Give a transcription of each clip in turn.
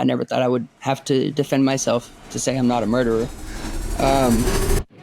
I never thought I would have to defend myself to say I'm not a murderer.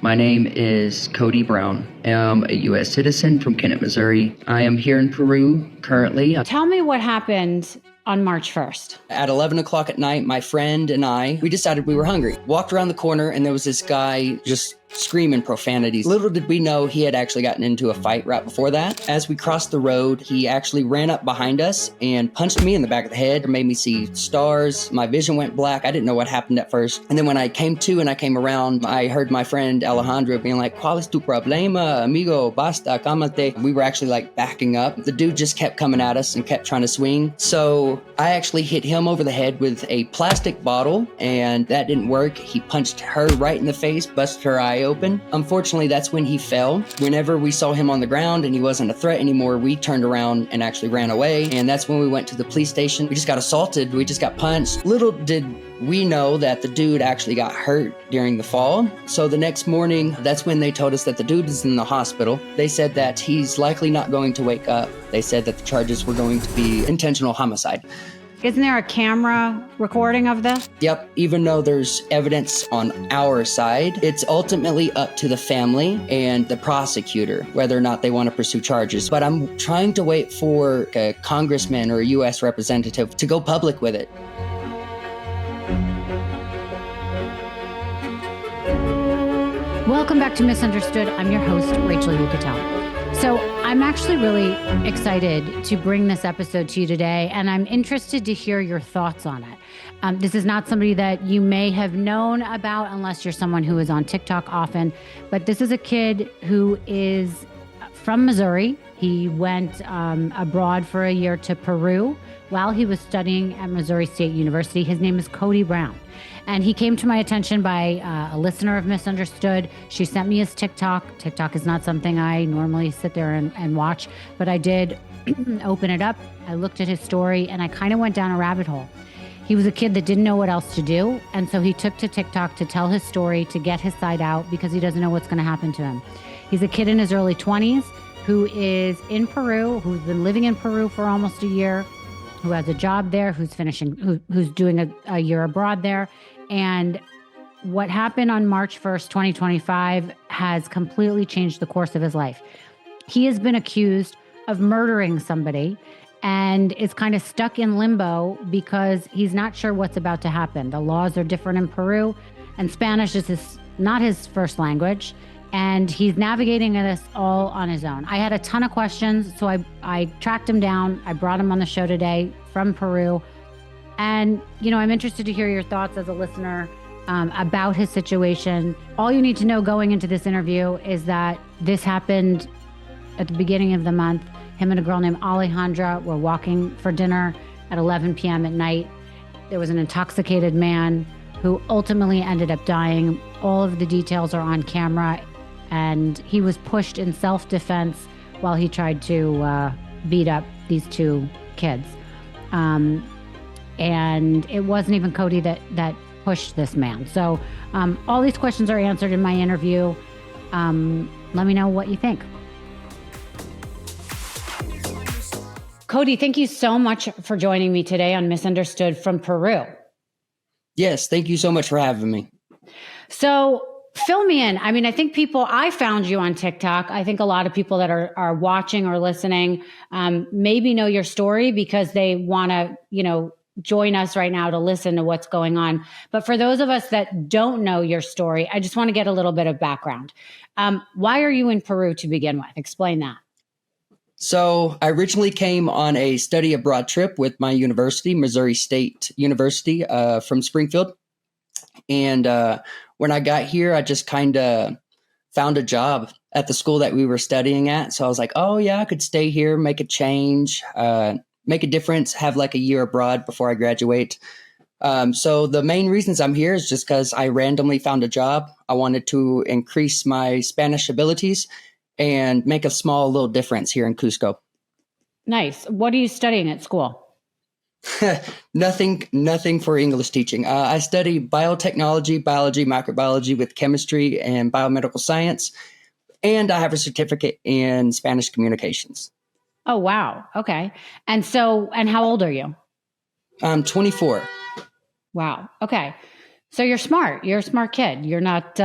My name is Cody Brown. I'm a U.S. citizen from Kennett, Missouri. I am here in Peru currently. Tell me what happened on March 1st. At 11 o'clock at night, my friend and I, we decided we were hungry. Walked around the corner and there was this guy just screaming profanities. Little did we know he had actually gotten into a fight right before that. As we crossed the road, he actually ran up behind us and punched me in the back of the head, made me see stars. My vision went black. I didn't know what happened at first. And then when I came to and I came around, I heard my friend Alejandro being like, "¿Cuál es tu problema, amigo? Basta, cámate." We were actually like backing up. The dude just kept coming at us and kept trying to swing. So I actually hit him over the head with a plastic bottle and that didn't work. He punched her right in the face, busted her eye open. Unfortunately, that's when he fell. Whenever we saw him on the ground and he wasn't a threat anymore, we turned around and actually ran away. And that's when we went to the police station. We just got assaulted. We just got punched. Little did we know that the dude actually got hurt during the fall. So the next morning, that's when they told us that the dude is in the hospital. They said that he's likely not going to wake up. They said that the charges were going to be intentional homicide. Isn't there a camera recording of this? Yep, even though there's evidence on our side, it's ultimately up to the family and the prosecutor whether or not they want to pursue charges. But I'm trying to wait for a congressman or a U.S. representative to go public with it. Welcome back to Misunderstood. I'm your host, Rachel Yucatel. So I'm actually really excited to bring this episode to you today, and I'm interested to hear your thoughts on it. This is not somebody that you may have known about unless you're someone who is on TikTok often, but this is a kid who is from Missouri. He went abroad for a year to Peru while he was studying at Missouri State University. His name is Cody Brown. And he came to my attention by a listener of Misunderstood. She sent me his TikTok. TikTok is not something I normally sit there and watch, but I did open it up. I looked at his story and I kind of went down a rabbit hole. He was a kid that didn't know what else to do. And so he took to TikTok to tell his story, to get his side out because he doesn't know what's going to happen to him. He's a kid in his early 20s who is in Peru, who's been living in Peru for almost a year, who has a job there, who's doing a year abroad there. And what happened on March 1st, 2025 has completely changed the course of his life. He has been accused of murdering somebody and is kind of stuck in limbo because he's not sure what's about to happen. The laws are different in Peru and Spanish is not his first language. And he's navigating this all on his own. I had a ton of questions, so I tracked him down. I brought him on the show today from Peru. And, I'm interested to hear your thoughts as a listener about his situation. All you need to know going into this interview is that this happened at the beginning of the month. Him and a girl named Alejandra were walking for dinner at 11 p.m. at night. There was an intoxicated man who ultimately ended up dying. All of the details are on camera. And he was pushed in self-defense while he tried to beat up these two kids. And it wasn't even Cody that pushed this man. So all these questions are answered in my interview. Let me know what you think. Cody, thank you so much for joining me today on Misunderstood from Peru. Yes, thank you so much for having me. So fill me in. I mean, I found you on TikTok. I think a lot of people that are watching or listening maybe know your story because they want to, join us right now to listen to what's going on. But for those of us that don't know your story, I just want to get a little bit of background. Why are you in Peru to begin with? Explain that. So I originally came on a study abroad trip with my university, Missouri State University from Springfield. And when I got here, I just kind of found a job at the school that we were studying at. So I was like, oh, yeah, I could stay here, make a change, make a difference, have like a year abroad before I graduate. So the main reasons I'm here is just because I randomly found a job. I wanted to increase my Spanish abilities and make a small little difference here in Cusco. Nice. What are you studying at school? Nothing for English teaching. I study biotechnology, biology, microbiology with chemistry and biomedical science. And I have a certificate in Spanish communications. Oh, wow. Okay. And how old are you? I'm 24. Wow. Okay. So you're smart. You're a smart kid. You're not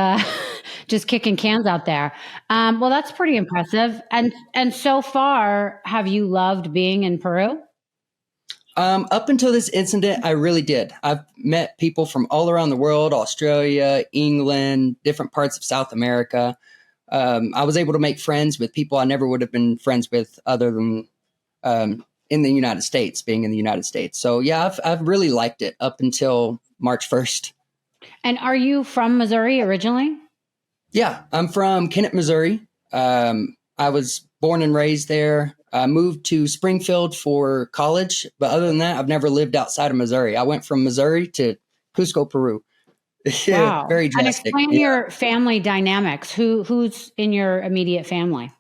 just kicking cans out there. Well, that's pretty impressive. And so far, have you loved being in Peru? Up until this incident, I really did. I've met people from all around the world, Australia, England, different parts of South America. I was able to make friends with people I never would have been friends with other than in the United States, being in the United States. So yeah, I've really liked it up until March 1st. And are you from Missouri originally? Yeah, I'm from Kennett, Missouri. I was born and raised there. I moved to Springfield for college, but other than that, I've never lived outside of Missouri. I went from Missouri to Cusco, Peru. Wow. Very And drastic. explain your family dynamics. Who's in your immediate family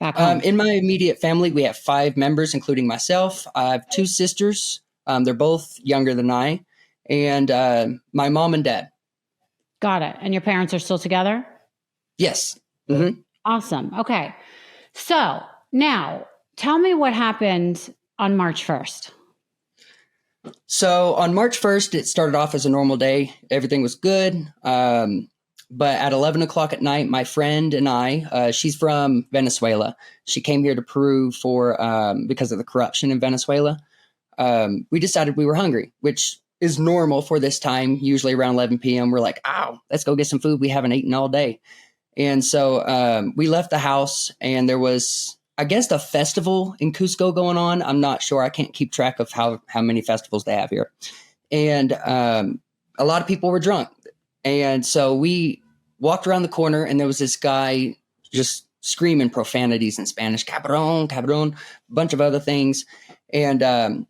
back home? In my immediate family, we have 5 members, including myself. I have 2 sisters. They're both younger than I, and my mom and dad. Got it. And your parents are still together? Yes. Mm-hmm. Awesome. Okay. So now tell me what happened on March 1st. So on March 1st, it started off as a normal day. Everything was good. But at 11 o'clock at night, my friend and I, she's from Venezuela. She came here to Peru for because of the corruption in Venezuela. We decided we were hungry, which is normal for this time. Usually around 11 p.m., we're like, "Ow, let's go get some food. We haven't eaten all day." And so we left the house, and there was, I guess, a festival in Cusco going on. I'm not sure. I can't keep track of how many festivals they have here. And a lot of people were drunk. And so we walked around the corner, and there was this guy just screaming profanities in Spanish, cabron, cabron, a bunch of other things. And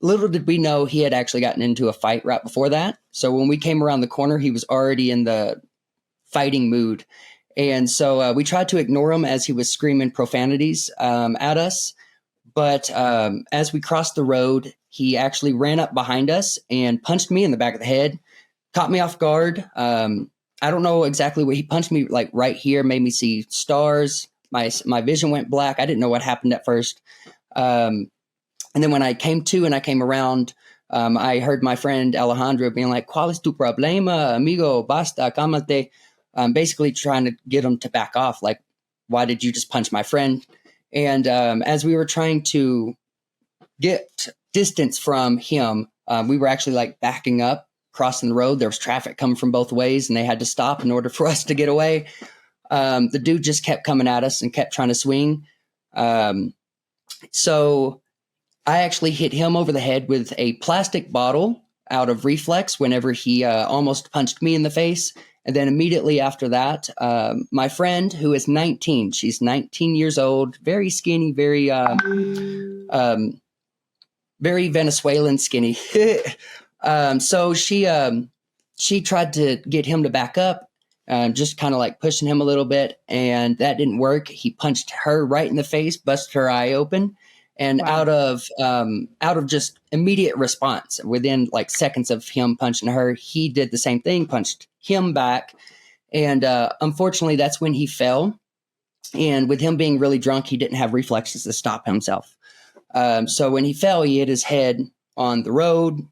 little did we know he had actually gotten into a fight right before that. So when we came around the corner, he was already in the fighting mood. And so we tried to ignore him as he was screaming profanities at us. But as we crossed the road, he actually ran up behind us and punched me in the back of the head, caught me off guard. I don't know exactly what he punched me, like right here, made me see stars. My vision went black. I didn't know what happened at first. And then when I came to and I came around, I heard my friend Alejandro being like, "¿Cuál es tu problema, amigo? Basta, cámate." Basically trying to get him to back off. Like, why did you just punch my friend? And as we were trying to get distance from him, we were actually like backing up, crossing the road. There was traffic coming from both ways, and they had to stop in order for us to get away. The dude just kept coming at us and kept trying to swing. So I actually hit him over the head with a plastic bottle out of reflex whenever he almost punched me in the face. And then immediately after that, my friend, who is 19, she's 19 years old, very skinny, very Venezuelan skinny. So she tried to get him to back up, just kind of like pushing him a little bit, and that didn't work. He punched her right in the face, busted her eye open. And Wow. out of just immediate response, within like seconds of him punching her, he did the same thing, punched him back. And unfortunately, that's when he fell. And with him being really drunk, he didn't have reflexes to stop himself. So when he fell, he hit his head on the road.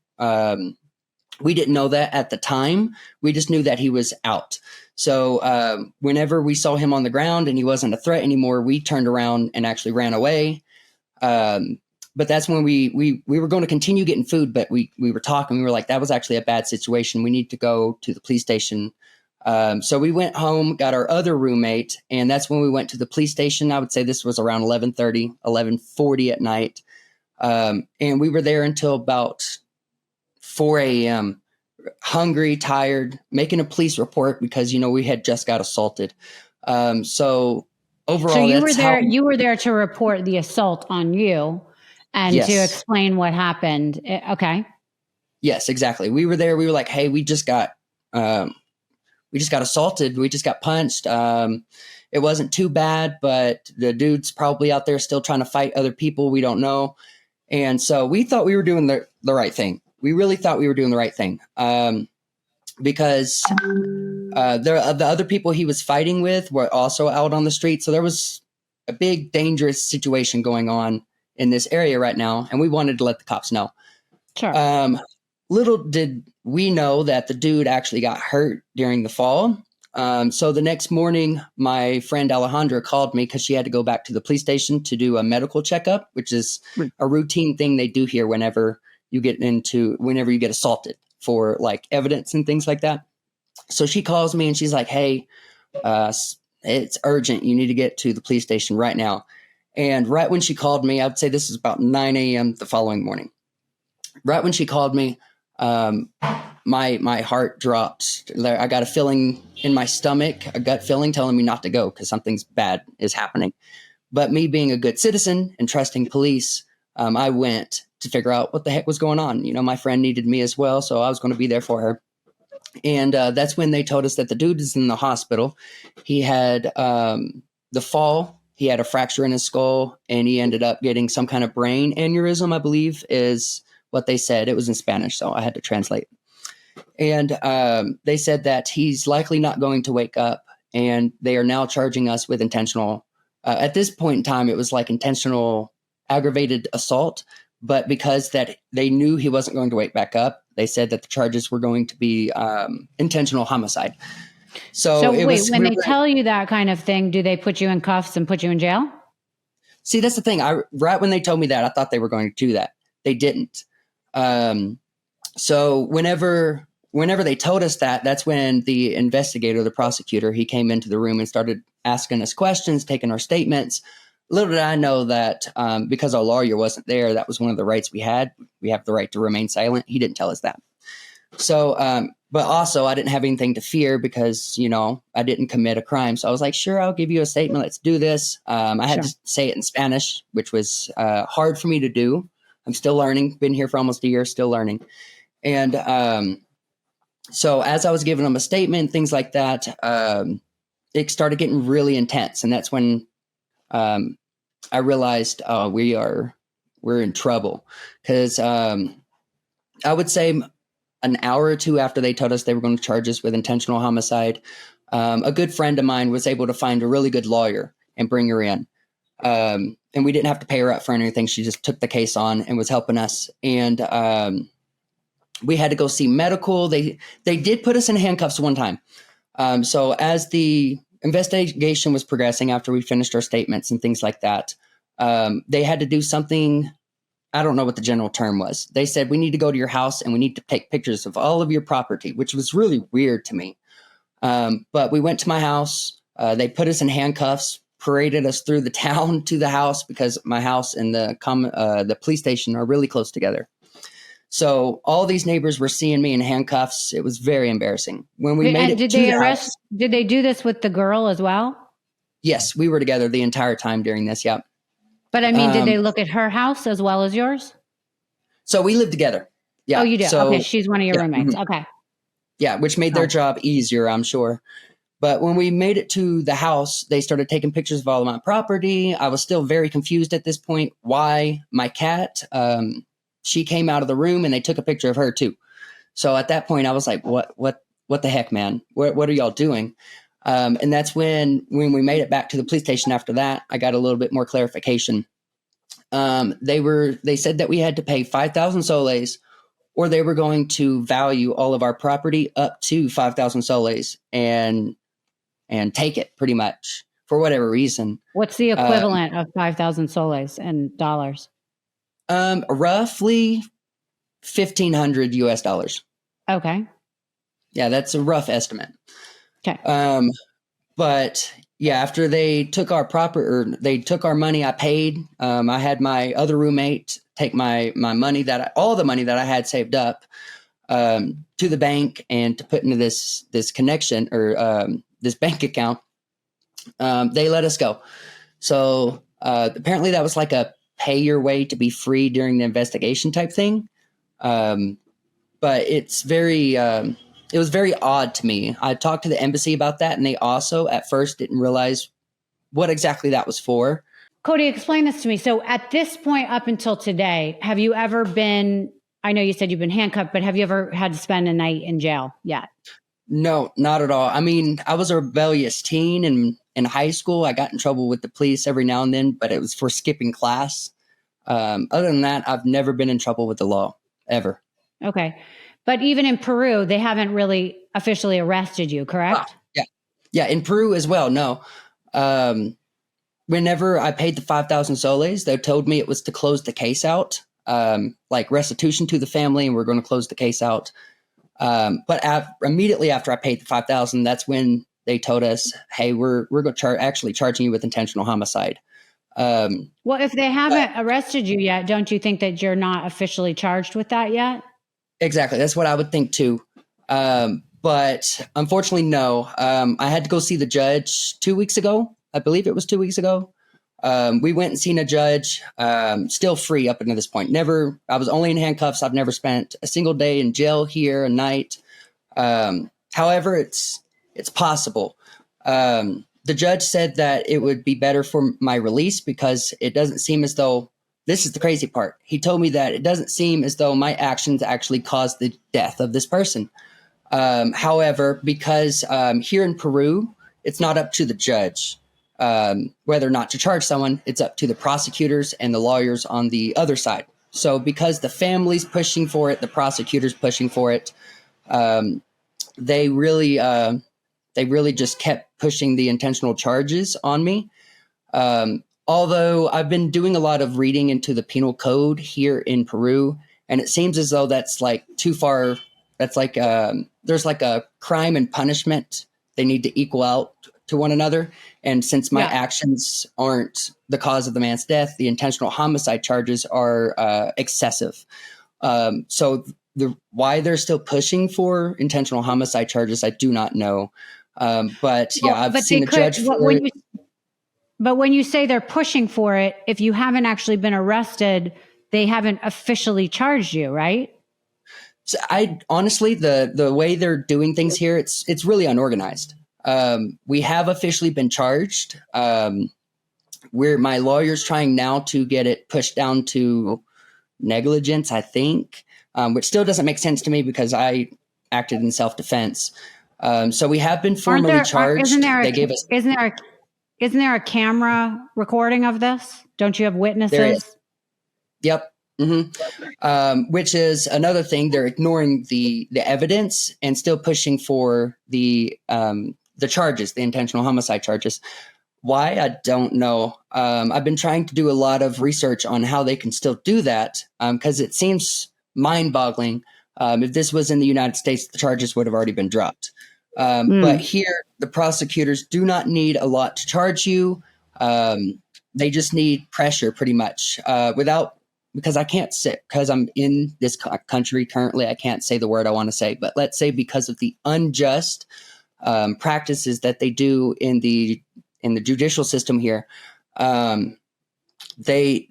We didn't know that at the time. We just knew that he was out. So whenever we saw him on the ground and he wasn't a threat anymore, we turned around and actually ran away. But that's when we were going to continue getting food, but we were talking, we were like, that was actually a bad situation. We need to go to the police station. So we went home, got our other roommate, and that's when we went to the police station. I would say this was around 11:30, 11:40 at night. And we were there until about 4 a.m., hungry, tired, making a police report because, we had just got assaulted. So overall, so you were there to report the assault on you and Yes. to explain what happened. Okay. Yes, exactly. We were there. We were like, hey, we just got assaulted. We just got punched. It wasn't too bad, but the dude's probably out there still trying to fight other people. We don't know. And so we thought we were doing the right thing. We really thought we were doing the right thing. Because the other people he was fighting with were also out on the street. So there was a big, dangerous situation going on in this area right now. And we wanted to let the cops know. Sure. Little did we know that the dude actually got hurt during the fall. So the next morning, my friend Alejandra called me because she had to go back to the police station to do a medical checkup, which is a routine thing they do here whenever you get assaulted for like evidence and things like that. So she calls me and she's like, hey, it's urgent. You need to get to the police station right now. And right when she called me, I would say this is about 9 a.m. the following morning. Right when she called me, my heart dropped. I got a feeling in my stomach, a gut feeling telling me not to go because something's bad is happening. But me being a good citizen and trusting police, I went to figure out what the heck was going on. You know, my friend needed me as well, so I was going to be there for her. And that's when they told us that the dude is in the hospital. He had the fall. He had a fracture in his skull, and he ended up getting some kind of brain aneurysm, I believe, is what they said. It was in Spanish, so I had to translate. And they said that he's likely not going to wake up, and they are now charging us with intentional. At this point in time, it was like intentional aggravated assault. But because that they knew he wasn't going to wake back up, they said that the charges were going to be intentional homicide. So wait, when they tell you that kind of thing, do they put you in cuffs and put you in jail? See, that's the thing. Right when they told me that, I thought they were going to do that. They didn't. So whenever they told us that, that's when the investigator, the prosecutor, he came into the room and started asking us questions, taking our statements. Little did I know that because our lawyer wasn't there, that was one of the rights we had. We have the right to remain silent. He didn't tell us that. So, but also I didn't have anything to fear because, you know, I didn't commit a crime. So I was like, sure, I'll give you a statement. Let's do this. I had to say it in Spanish, which was hard for me to do. I'm still learning. Been here for almost a year, still learning. And so as I was giving them a statement, things like that, it started getting really intense. And that's when I realized we're in trouble. Because I would say an hour or two after they told us they were going to charge us with intentional homicide, a good friend of mine was able to find a really good lawyer and bring her in. And we didn't have to pay her up for anything. She just took the case on and was helping us. And we had to go see medical. They did put us in handcuffs one time. So as the investigation was progressing after we finished our statements and things like that, they had to do something. I don't know what the general term was. They said, we need to go to your house and we need to take pictures of all of your property, which was really weird to me. But we went to my house. They put us in handcuffs, paraded us through the town to the house because my house and the police station are really close together. So all these neighbors were seeing me in handcuffs. It was very embarrassing. When we made it to the house, did they do this with the girl as well? Yes, we were together the entire time during this. Yep. But I mean, did they look at her house as well as yours? So we lived together. Yeah. Oh, you did? So, okay. She's one of your roommates. Mm-hmm. Okay. Yeah. Which made their job easier, I'm sure. But when we made it to the house, they started taking pictures of all of my property. I was still very confused at this point. Why my cat, she came out of the room and they took a picture of her too. So at that point I was like, what the heck, man? What are y'all doing? And that's when we made it back to the police station after that, I got a little bit more clarification. They said that we had to pay 5,000 soles or they were going to value all of our property up to 5,000 soles and take it pretty much for whatever reason. What's the equivalent of 5,000 soles in dollars? Roughly $1,500 US. Okay. Yeah, that's a rough estimate. Okay. But yeah, after they took our money, I paid. I had my other roommate take my money all the money that I had saved up to the bank and to put into this connection or this bank account. They let us go. So apparently that was like a pay your way to be free during the investigation type thing. But it's it was very odd to me. I talked to the embassy about that, and they also at first didn't realize what exactly that was for. Cody, explain this to me. So at this point up until today, have you ever been, I know you said you've been handcuffed, but have you ever had to spend a night in jail yet? No, not at all. I mean, I was a rebellious teen and in high school, I got in trouble with the police every now and then, but it was for skipping class. Other than that, I've never been in trouble with the law, ever. Okay. But even in Peru, they haven't really officially arrested you, correct? Yeah. Yeah. In Peru as well. No. Whenever I paid the 5,000 soles, they told me it was to close the case out, like restitution to the family, and we're going to close the case out. But immediately after I paid the 5,000, that's when they told us, "Hey, we're going to actually charging you with intentional homicide." Well, if they haven't arrested you yet, don't you think that you're not officially charged with that yet? Exactly, that's what I would think too. But unfortunately, no. I had to go see the judge 2 weeks ago. I believe it was 2 weeks ago. We went and seen a judge, still free up until this point. I was only in handcuffs. I've never spent a single day in jail here, a night. However, it's possible. The judge said that it would be better for my release because it doesn't seem as though, this is the crazy part. He told me that it doesn't seem as though my actions actually caused the death of this person. However, because here in Peru, it's not up to the judge whether or not to charge someone. It's up to the prosecutors and the lawyers on the other side. So because the family's pushing for it, the prosecutor's pushing for it, they really just kept pushing the intentional charges on me. Although I've been doing a lot of reading into the penal code here in Peru, and it seems as though that's like too far. That's like there's like a crime and punishment. They need to equal out to one another. And since my actions aren't the cause of the man's death, the intentional homicide charges are excessive. So why they're still pushing for intentional homicide charges, I do not know. But I've seen a judge for it. But when you say they're pushing for it, if you haven't actually been arrested, they haven't officially charged you, right? So I honestly, the way they're doing things here, it's really unorganized. We have officially been charged. My lawyer's trying now to get it pushed down to negligence, I think, which still doesn't make sense to me because I acted in self-defense. So we have been formally charged. Isn't there a camera recording of this? Don't you have witnesses? Yep. Mm-hmm. Which is another thing. They're ignoring the evidence and still pushing for the charges, the intentional homicide charges. Why? I don't know. I've been trying to do a lot of research on how they can still do that because it seems mind-boggling. If this was in the United States, the charges would have already been dropped. But here, the prosecutors do not need a lot to charge you. They just need pressure pretty much because I can't say, because I'm in this country currently, I can't say the word I want to say, but let's say because of the unjust practices that they do in the judicial system here, they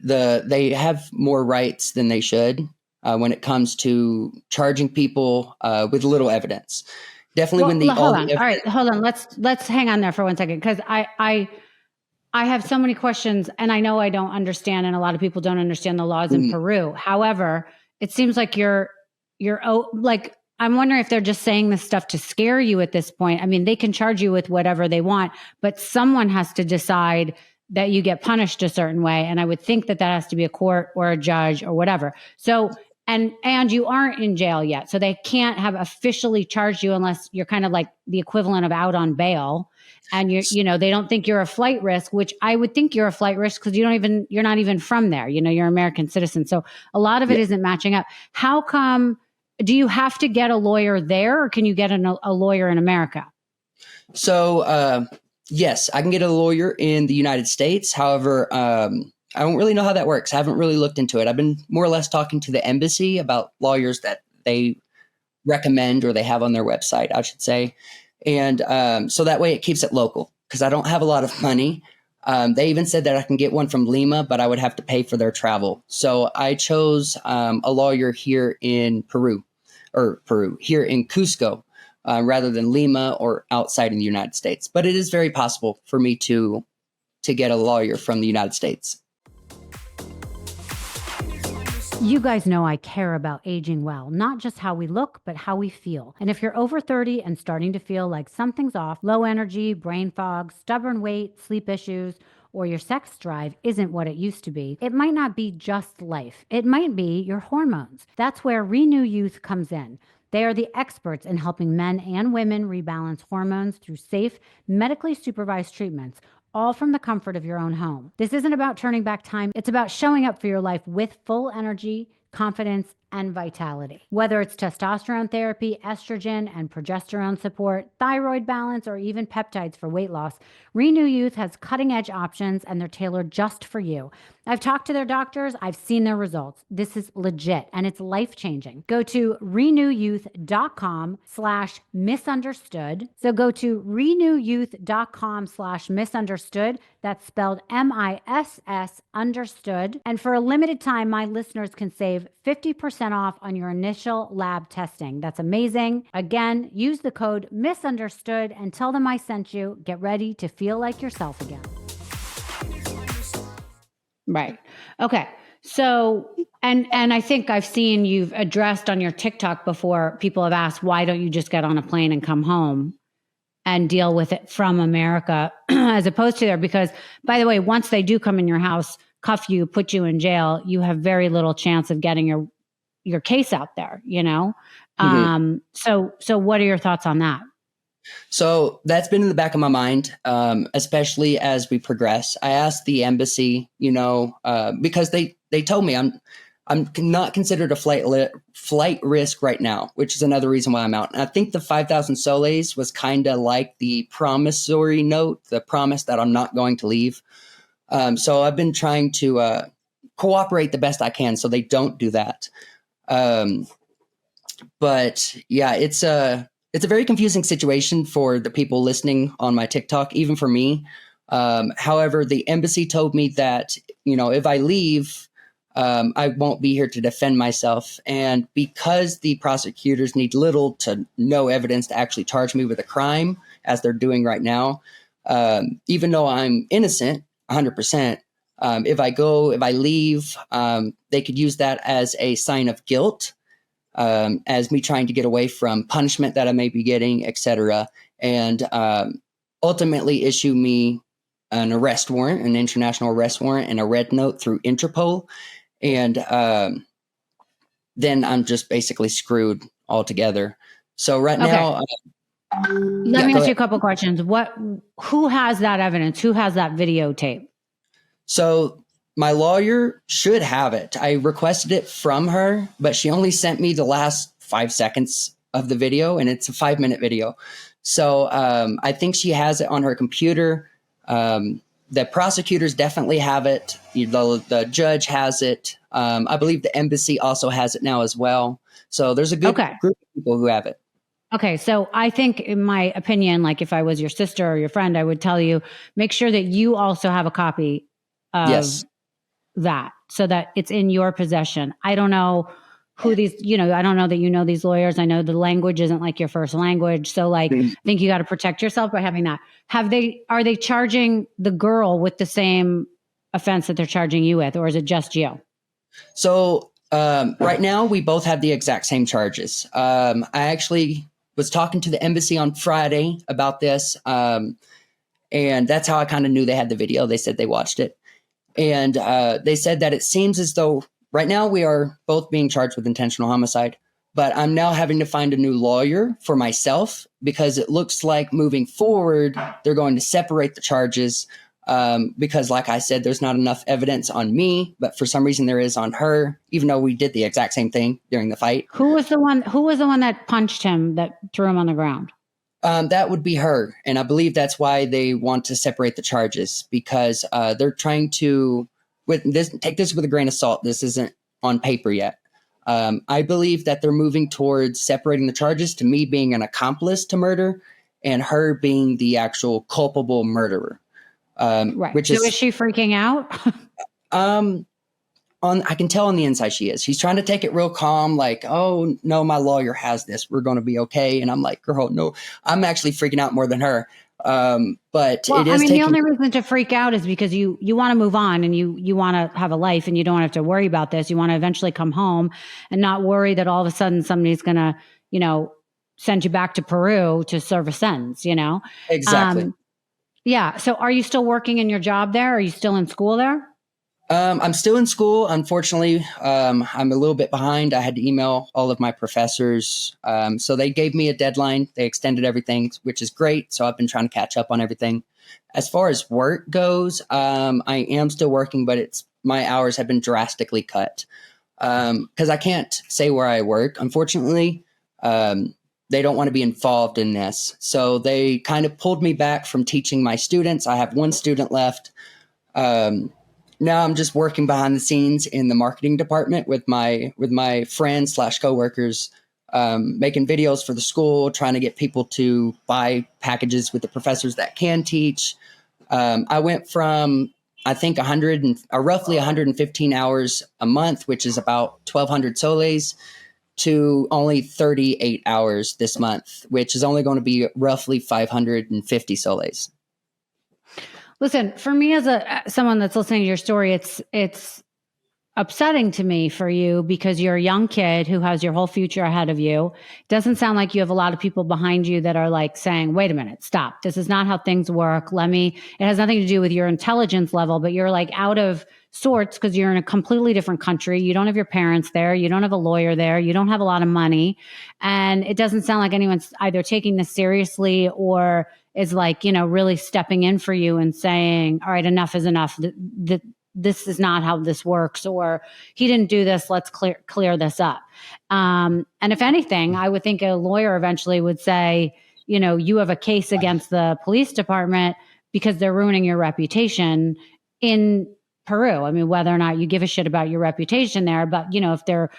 have more rights than they should when it comes to charging people with little evidence. Definitely hold on. Let's hang on there for 1 second because I have so many questions and I know I don't understand and a lot of people don't understand the laws in Peru. However, it seems like you're like, I'm wondering if they're just saying this stuff to scare you at this point. I mean, they can charge you with whatever they want, but someone has to decide that you get punished a certain way. And I would think that has to be a court or a judge or whatever. So, and you aren't in jail yet. So they can't have officially charged you unless you're kind of like the equivalent of out on bail. And they don't think you're a flight risk, which I would think you're a flight risk because you're not even from there. You're an American citizen. So a lot of it isn't matching up. How come, do you have to get a lawyer there or can you get a lawyer in America? So, yes, I can get a lawyer in the United States. However, I don't really know how that works. I haven't really looked into it. I've been more or less talking to the embassy about lawyers that they recommend or they have on their website, I should say. And so that way it keeps it local because I don't have a lot of money. They even said that I can get one from Lima, but I would have to pay for their travel. So I chose a lawyer here in here in Cusco, rather than Lima or outside in the United States. But it is very possible for me to get a lawyer from the United States. You guys know I care about aging well, not just how we look, but how we feel. And if you're over 30 and starting to feel like something's off, low energy, brain fog, stubborn weight, sleep issues, or your sex drive isn't what it used to be, it might not be just life. It might be your hormones. That's where Renew Youth comes in. They are the experts in helping men and women rebalance hormones through safe, medically supervised treatments, all from the comfort of your own home. This isn't about turning back time. It's about showing up for your life with full energy, confidence, and vitality. Whether it's testosterone therapy, estrogen and progesterone support, thyroid balance, or even peptides for weight loss, Renew Youth has cutting-edge options, and they're tailored just for you. I've talked to their doctors. I've seen their results. This is legit, and it's life-changing. Go to renewyouth.com/misunderstood. So go to renewyouth.com/misunderstood. That's spelled MISS understood. And for a limited time, my listeners can save 50% off on your initial lab testing. That's amazing. Again, use the code misunderstood and tell them I sent you. Get ready to feel like yourself again. Right. Okay. So, and I think I've seen you've addressed on your TikTok before, people have asked, why don't you just get on a plane and come home and deal with it from America as opposed to there? Because, by the way, once they do come in your house, cuff you, put you in jail, you have very little chance of getting your case out there, you know? Mm-hmm. So what are your thoughts on that? So that's been in the back of my mind, especially as we progress. I asked the embassy, because they told me I'm not considered a flight risk right now, which is another reason why I'm out. And I think the 5,000 soles was kind of like the promissory note, the promise that I'm not going to leave. So I've been trying to cooperate the best I can so they don't do that. But yeah, it's a very confusing situation for the people listening on my TikTok, even for me. However, the embassy told me that, if I leave, I won't be here to defend myself. And because the prosecutors need little to no evidence to actually charge me with a crime, as they're doing right now, even though I'm innocent, 100%, if I leave, they could use that as a sign of guilt, as me trying to get away from punishment that I may be getting, etc., and ultimately issue me an arrest warrant, an international arrest warrant, and a red note through Interpol. And then I'm just basically screwed altogether. So right now, let me ask you a couple questions. Who has that evidence? Who has that videotape? So my lawyer should have it. I requested it from her, but she only sent me the last 5 seconds of the video, and it's a 5-minute video. So I think she has it on her computer. The prosecutors definitely have it. The judge has it. I believe the embassy also has it now as well. So there's a good group of people who have it. Okay. So I think, in my opinion, like if I was your sister or your friend, I would tell you, make sure that you also have a copy of that so that it's in your possession. I don't know who these, I don't know that you know these lawyers. I know the language isn't like your first language. So I think you got to protect yourself by having that. Are they charging the girl with the same offense that they're charging you with, or is it just you? So right now we both have the exact same charges. I actually was talking to the embassy on Friday about this. And that's how I kind of knew they had the video. They said they watched it. And they said that it seems as though right now we are both being charged with intentional homicide, but I'm now having to find a new lawyer for myself because it looks like moving forward, they're going to separate the charges because, like I said, there's not enough evidence on me, but for some reason there is on her, even though we did the exact same thing during the fight. Who was the one that punched him, that threw him on the ground? That would be her. And I believe that's why they want to separate the charges, because they're trying to take this with a grain of salt. This isn't on paper yet. I believe that they're moving towards separating the charges to me being an accomplice to murder and her being the actual culpable murderer. Right. Which is she freaking out? I can tell on the inside she is. She's trying to take it real calm, like, oh, no, my lawyer has this. We're going to be okay. And I'm like, girl, no, I'm actually freaking out more than her. But it is. The only reason to freak out is because you want to move on and you want to have a life and you don't have to worry about this. You want to eventually come home and not worry that all of a sudden somebody's going to, send you back to Peru to serve a sentence, Exactly. Yeah. So are you still working in your job there? Are you still in school there? I'm still in school. Unfortunately, I'm a little bit behind. I had to email all of my professors. So they gave me a deadline. They extended everything, which is great. So I've been trying to catch up on everything. As far as work goes, I am still working, but my hours have been drastically cut because I can't say where I work. Unfortunately, they don't want to be involved in this. So they kind of pulled me back from teaching my students. I have one student left. Now I'm just working behind the scenes in the marketing department with my friends / coworkers, making videos for the school, trying to get people to buy packages with the professors that can teach. I went from, I think, roughly 115 hours a month, which is about 1,200 soles, to only 38 hours this month, which is only going to be roughly 550 soles. Listen, for me as someone that's listening to your story, it's upsetting to me for you because you're a young kid who has your whole future ahead of you. It doesn't sound like you have a lot of people behind you that are like saying, wait a minute, stop. This is not how things work. It has nothing to do with your intelligence level, but you're like out of sorts because you're in a completely different country. You don't have your parents there. You don't have a lawyer there. You don't have a lot of money. And it doesn't sound like anyone's either taking this seriously or is like, really stepping in for you and saying, all right, enough is enough. This is not how this works, or he didn't do this. Let's clear this up. And if anything, I would think a lawyer eventually would say, you have a case against the police department because they're ruining your reputation in Peru. I mean, whether or not you give a shit about your reputation there, but if they're,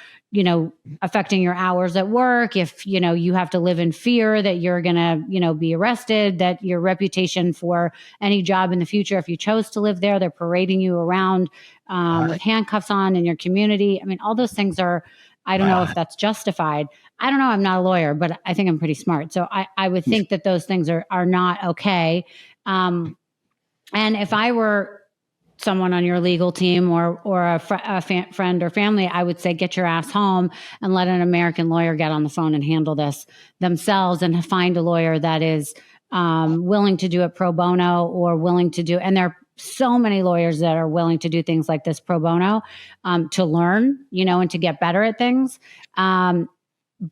affecting your hours at work, if, you have to live in fear that you're going to, be arrested, that your reputation for any job in the future, if you chose to live there, they're parading you around with handcuffs on in your community. I mean, all those things I don't know if that's justified. I don't know. I'm not a lawyer, but I think I'm pretty smart. So I would think that those things are not okay. And if I were someone on your legal team or a friend or family, I would say, get your ass home and let an American lawyer get on the phone and handle this themselves, and find a lawyer that is willing to do it pro bono or willing to do, and there are so many lawyers that are willing to do things like this pro bono to learn, and to get better at things.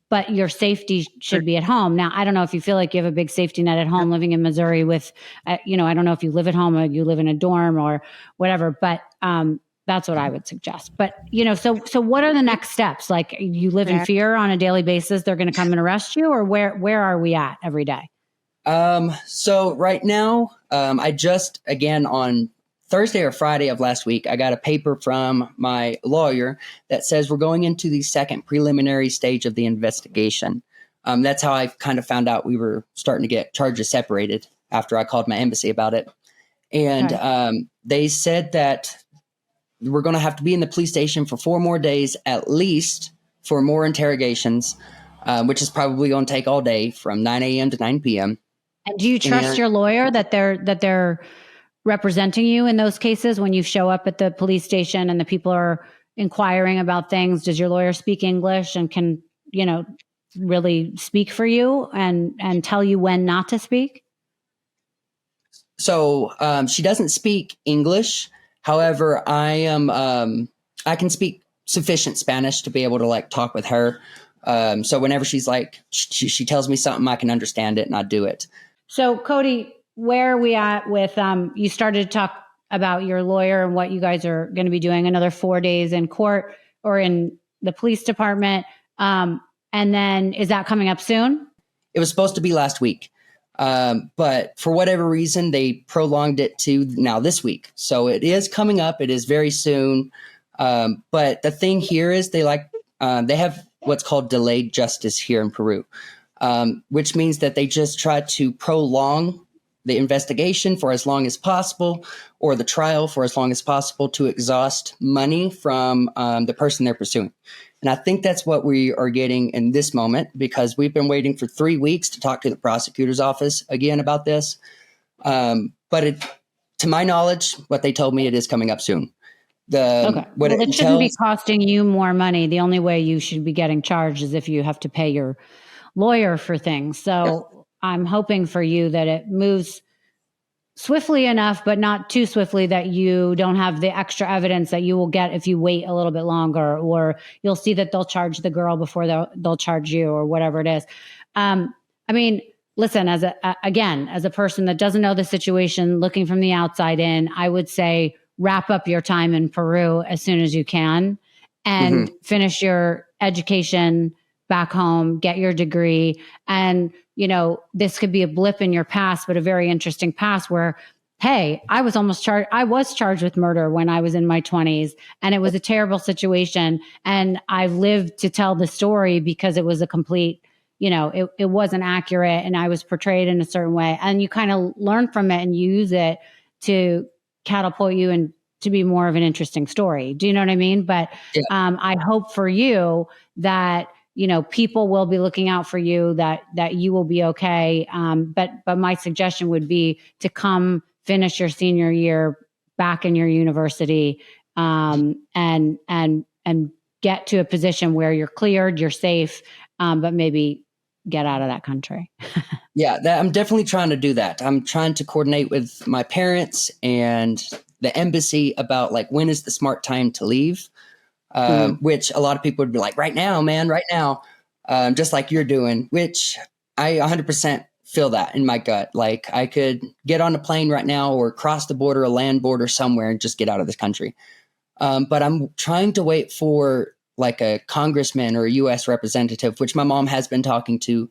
But your safety should be at home. Now, I don't know if you feel like you have a big safety net at home living in Missouri with, I don't know if you live at home or you live in a dorm or whatever, but that's what I would suggest. But, so what are the next steps? Like, you live in fear on a daily basis, they're going to come and arrest you, or where are we at every day? So right now, I just, again, on Thursday or Friday of last week, I got a paper from my lawyer that says we're going into the second preliminary stage of the investigation. That's how I kind of found out we were starting to get charges separated after I called my embassy about it. And they said that we're going to have to be in the police station for 4 more days, at least, for more interrogations, which is probably going to take all day from 9 a.m. to 9 p.m. And do you trust your lawyer that they're representing you in those cases when you show up at the police station and the people are inquiring about things? Does your lawyer speak English and can, really speak for you and tell you when not to speak? So she doesn't speak English. However, I can speak sufficient Spanish to be able to talk with her. So whenever she's she tells me something, I can understand it and I do it. So Cody, where are we at with, you started to talk about your lawyer and what you guys are going to be doing another 4 days in court or in the police department. And then is that coming up soon? It was supposed to be last week. But for whatever reason, they prolonged it to now this week. So it is coming up. It is very soon. But the thing here is they have what's called delayed justice here in Peru, which means that they just try to prolong the investigation for as long as possible, or the trial for as long as possible, to exhaust money from the person they're pursuing. And I think that's what we are getting in this moment, because we've been waiting for 3 weeks to talk to the prosecutor's office again about this. But to my knowledge, what they told me, it is coming up soon. It shouldn't be costing you more money. The only way you should be getting charged is if you have to pay your lawyer for things. So I'm hoping for you that it moves swiftly enough, but not too swiftly that you don't have the extra evidence that you will get if you wait a little bit longer, or you'll see that they'll charge the girl before they'll charge you, or whatever it is. I mean, listen, as a person that doesn't know the situation, looking from the outside in, I would say wrap up your time in Peru as soon as you can and finish your education back home, get your degree. And, this could be a blip in your past, but a very interesting past where, hey, I was charged with murder when I was in my 20s, and it was a terrible situation. And I've lived to tell the story because it was a complete, it wasn't accurate, and I was portrayed in a certain way. And you kind of learn from it and use it to catapult you and to be more of an interesting story. Do you know what I mean? But I hope for you that, people will be looking out for you, that you will be okay. But my suggestion would be to come finish your senior year back in your university, and get to a position where you're cleared, you're safe, but maybe get out of that country. Yeah, I'm definitely trying to do that. I'm trying to coordinate with my parents and the embassy about when is the smart time to leave, which a lot of people would be like, right now, man, right now, just like you're doing, which I 100% feel that in my gut. Like I could get on a plane right now or cross the border, a land border somewhere, and just get out of this country. But I'm trying to wait for a congressman or a U.S. representative, which my mom has been talking to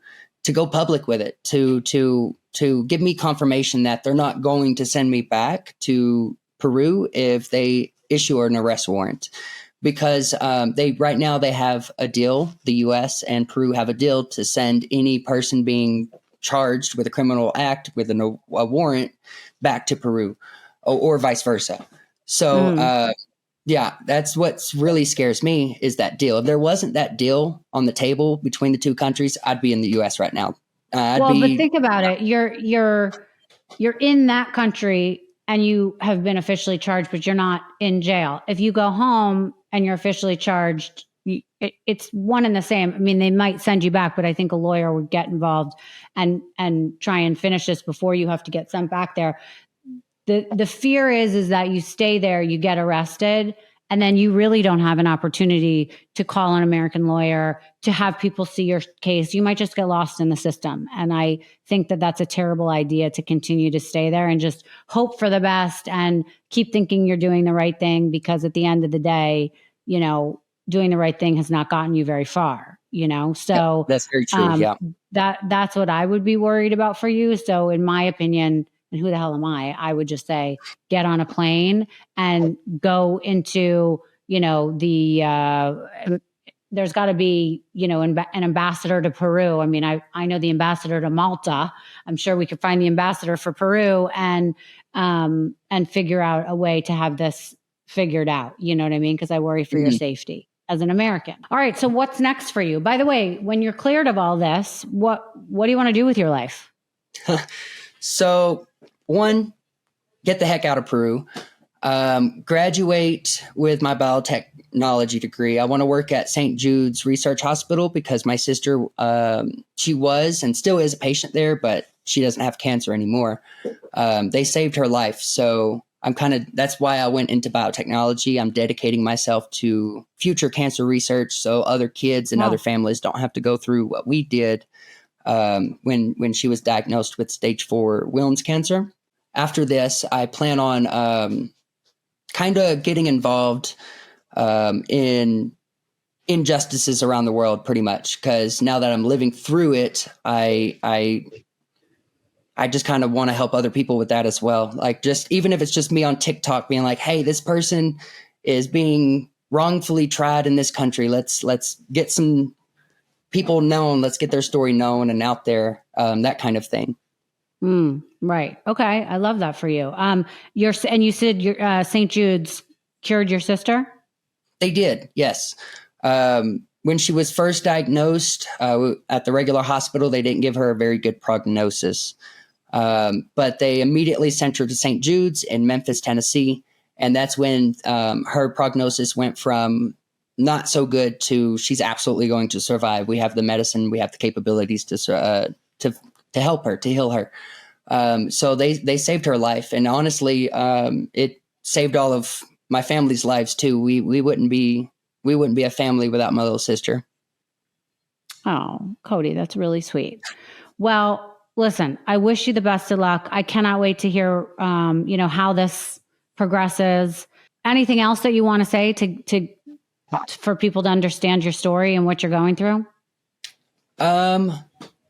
go public with it, to give me confirmation that they're not going to send me back to Peru if they issue an arrest warrant. Because right now they have a deal, the U.S. and Peru have a deal to send any person being charged with a criminal act with a warrant back to Peru, or vice versa. So, yeah, that's what really scares me is that deal. If there wasn't that deal on the table between the two countries, I'd be in the U.S. right now. But think about it. You're in that country and you have been officially charged, but you're not in jail. If you go home and you're officially charged, it's one and the same. I mean, they might send you back, but I think a lawyer would get involved and try and finish this before you have to get sent back there. The fear is that you stay there, you get arrested, and then you really don't have an opportunity to call an American lawyer, to have people see your case. You might just get lost in the system. And I think that that's a terrible idea, to continue to stay there and just hope for the best and keep thinking you're doing the right thing, because at the end of the day, doing the right thing has not gotten you very far, So that's very true. Yeah. That's what I would be worried about for you. So in my opinion, and who the hell am I would just say, get on a plane and go into, there's got to be, an ambassador to Peru. I mean, I know the ambassador to Malta. I'm sure we could find the ambassador for Peru and figure out a way to have this figured out. You know what I mean? Because I worry for your safety as an American. All right. So what's next for you? By the way, when you're cleared of all this, what do you want to do with your life? So, one, get the heck out of Peru, graduate with my biotechnology degree. I want to work at St. Jude's Research Hospital because my sister, she was and still is a patient there, but she doesn't have cancer anymore. They saved her life. So that's why I went into biotechnology. I'm dedicating myself to future cancer research so other kids and other families don't have to go through what we did when she was diagnosed with stage 4 Wilms cancer. After this, I plan on kind of getting involved in injustices around the world, pretty much, because now that I'm living through it, I just kind of want to help other people with that as well. Like, just even if it's just me on TikTok being like, hey, this person is being wrongfully tried in this country. Let's get some people known. Let's get their story known and out there, that kind of thing. Right. Okay. I love that for you. And you said your St. Jude's cured your sister? They did. Yes. When she was first diagnosed at the regular hospital, they didn't give her a very good prognosis. But they immediately sent her to St. Jude's in Memphis, Tennessee. And that's when her prognosis went from not so good to she's absolutely going to survive. We have the medicine, we have the capabilities to help her, to heal her. So they saved her life, and honestly, it saved all of my family's lives too. We wouldn't be a family without my little sister. Oh, Cody, that's really sweet. Well, listen, I wish you the best of luck. I cannot wait to hear, how this progresses. Anything else that you want to say to for people to understand your story and what you're going through?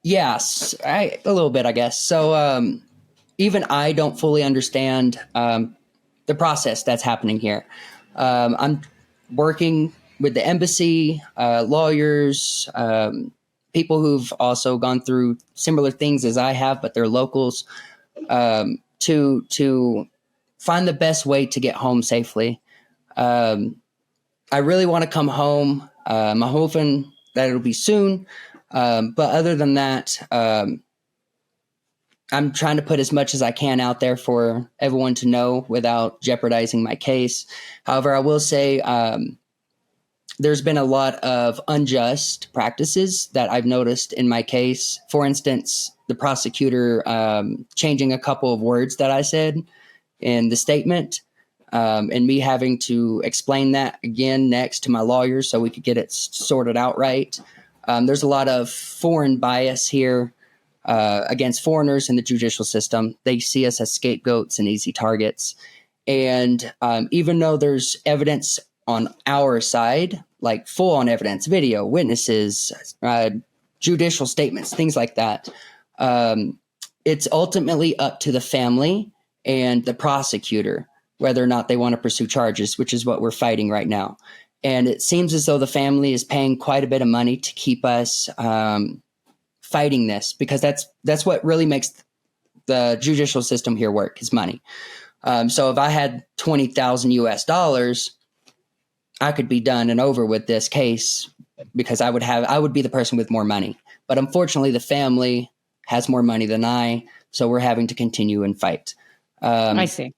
Yes, a little bit, I guess. So, even I don't fully understand the process that's happening here. I'm working with the embassy, lawyers, people who've also gone through similar things as I have, but they're locals, to find the best way to get home safely. I really want to come home. I'm hoping that it'll be soon. But other than that, I'm trying to put as much as I can out there for everyone to know without jeopardizing my case. However, I will say there's been a lot of unjust practices that I've noticed in my case. For instance, the prosecutor changing a couple of words that I said in the statement, and me having to explain that again next to my lawyers so we could get it sorted out right. There's a lot of foreign bias here against foreigners in the judicial system. They see us as scapegoats and easy targets. And even though there's evidence on our side, like full-on evidence, video, witnesses, judicial statements, things like that, it's ultimately up to the family and the prosecutor whether or not they want to pursue charges, which is what we're fighting right now. And it seems as though the family is paying quite a bit of money to keep us fighting this, because that's what really makes the judicial system here work, is money. So if I had $20,000 I could be done and over with this case because I would be the person with more money. But unfortunately, the family has more money than I, so we're having to continue and fight. I see.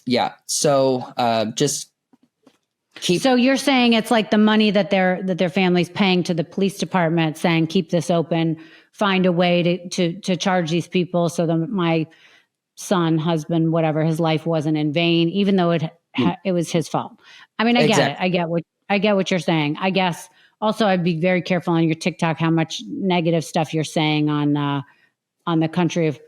Yeah. So just keep. So you're saying it's like the money that their family's paying to the police department, saying keep this open, find a way to charge these people so that my son, husband, whatever, his life wasn't in vain, even though it was his fault. I mean, I get it. I get what you're saying. I guess also I'd be very careful on your TikTok how much negative stuff you're saying on the country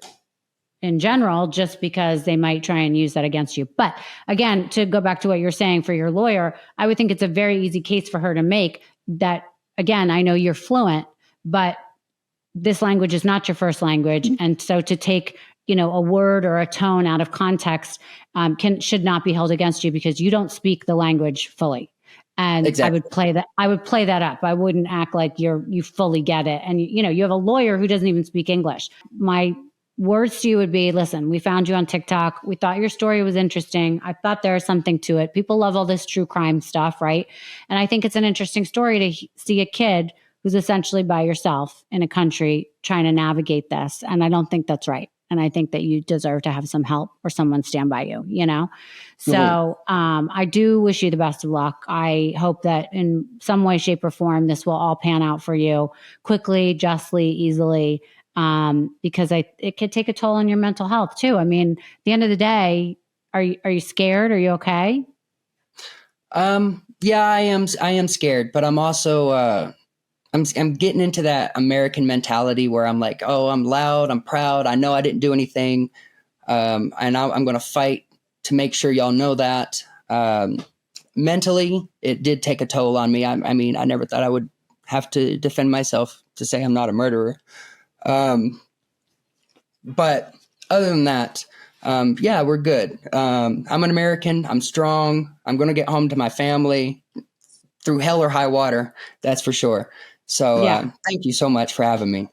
in general, just because they might try and use that against you. But again, to go back to what you're saying for your lawyer, I would think it's a very easy case for her to make. That, again, I know you're fluent, but this language is not your first language. And so to take, a word or a tone out of context should not be held against you because you don't speak the language fully. And exactly. I would play that up. I wouldn't act like you fully get it. And you have a lawyer who doesn't even speak English. My words to you would be, listen, we found you on TikTok. We thought your story was interesting. I thought there was something to it. People love all this true crime stuff, right? And I think it's an interesting story to see a kid who's essentially by yourself in a country trying to navigate this. And I don't think that's right. And I think that you deserve to have some help or someone stand by you, So I do wish you the best of luck. I hope that in some way, shape, or form, this will all pan out for you quickly, justly, easily, because it could take a toll on your mental health too. I mean, at the end of the day, are you scared? Are you okay? Yeah, I am scared, but I'm also, I'm getting into that American mentality where I'm like, oh, I'm loud, I'm proud, I know I didn't do anything, and I'm going to fight to make sure y'all know that. Mentally, it did take a toll on me. I mean, I never thought I would have to defend myself to say I'm not a murderer. But other than that, yeah, we're good. I'm an American. I'm strong. I'm going to get home to my family through hell or high water. That's for sure. So thank you so much for having me.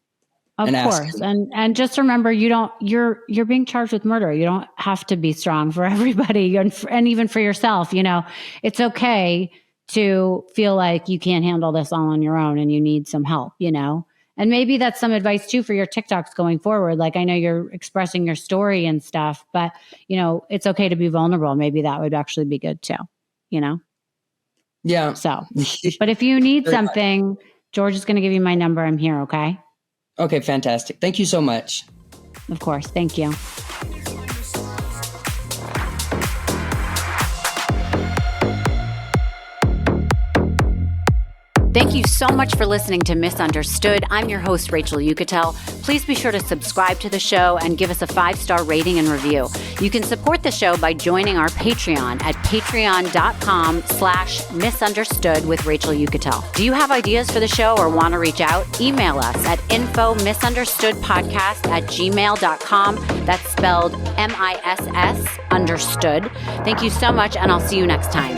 Of course. And just remember, you're being charged with murder. You don't have to be strong for everybody and even for yourself. It's okay to feel like you can't handle this all on your own and you need some help, and maybe that's some advice too for your TikToks going forward. Like, I know you're expressing your story and stuff, but it's okay to be vulnerable. Maybe that would actually be good too, Yeah. So, but if you need something, George is going to give you my number. I'm here. Okay. Okay. Fantastic. Thank you so much. Of course. Thank you. Thank you so much for listening to Misunderstood. I'm your host, Rachel Yucatel. Please be sure to subscribe to the show and give us a 5-star rating and review. You can support the show by joining our Patreon at patreon.com/misunderstood with Rachel Yucatel. Do you have ideas for the show or want to reach out? Email us at info misunderstoodpodcast@gmail.com. That's spelled MISS understood. Thank you so much, and I'll see you next time.